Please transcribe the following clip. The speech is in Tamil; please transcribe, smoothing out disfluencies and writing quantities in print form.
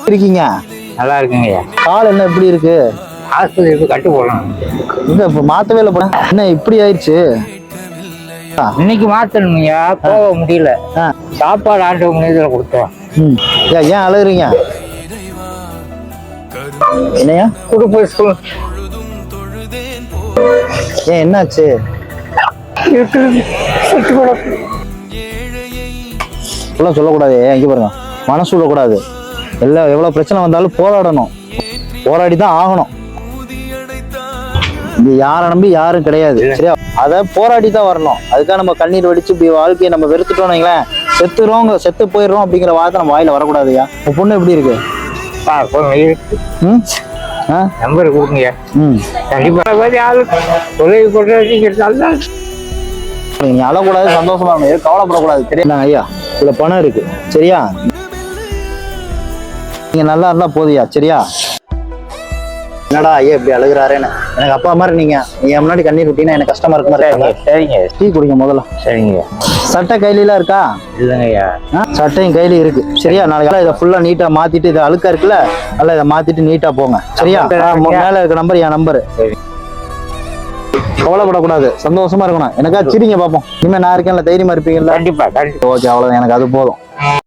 இருக்கீங்க? நல்லா இருக்குங்கய்யா. கால் என்ன எப்படி இருக்கு? ஆஸ்பத்திரிக்கு கட்டு போடணும். இங்க இப்ப மாத்தவே இல்லை போன என்ன இப்படி ஆயிடுச்சு? இன்னைக்கு மாத்தணுங்கய்யா, போக முடியல. சாப்பாடு ஆண்டவங்க இதுல கொடுத்தோம். ஏன் அழுகுறீங்க? என்னையா கொடுப்ப ஏன் என்னாச்சு? சொல்லக்கூடாது. இங்க பாருங்க, மனசு விடக்கூடாது. எல்லாம் எவ்வளவு பிரச்சனை வந்தாலும் போராடணும், போராடி தான் ஆகணும். இது யாரை நம்பி யாரும் கிடையாது, சரியா? அதை போராடி தான் வரணும். அதுக்காக நம்ம கண்ணீர் வெடிச்சு இப்படி வாழ்க்கையை நம்ம வெறுத்துட்டோம் வைங்களேன், செத்து போயிடுறோம் அப்படிங்கிற வார்த்தை நம்ம வாயில வரக்கூடாதுயா. உன் பொண்ணு எப்படி இருக்கு? நம்பர் கொடுங்க. கண்டிப்பா உதவி கொடுத்தா நீ அழக்கூடாது, சந்தோஷமா இருக்கணும், கவலைப்படக்கூடாது, தெரியுமா ஐயா? இதுல பணம் இருக்கு, சரியா? நீங்க நல்லா இருந்தா போதியா, சரியா? என்னடா ஐயா இப்படி அழுகுறாருன்னு? எனக்கு அப்பா மாதிரி நீங்க என் முன்னாடி கண்ணீர் விட்டீங்கன்னா எனக்கு கஷ்டமா இருக்கு மாதிரி. சரிங்க, டீ குடிங்க முதல்ல. சரிங்க. சட்டை கையிலாம் இருக்கா? இல்லைங்கய்யா. சட்டையும் கையில இருக்கு, சரியா? நாளைக்கு இதை ஃபுல்லா நீட்டா மாத்திட்டு, இதை அழுக்கா இருக்குல்ல, நல்லா இதை மாத்திட்டு நீட்டா போங்க, சரியா? மேல இருக்க நம்பர் என் நம்பரு. கவலைப்படக்கூடாது, சந்தோஷமா இருக்கணும். எனக்கா சிரிங்க பாப்போம். இனிமே நான் இருக்கேன்ல, தைரியமா இருப்பீங்கல்ல? கண்டிப்பா கண்டிப்பா. ஓகே, அவ்வளவுதான், எனக்கு அது போதும்.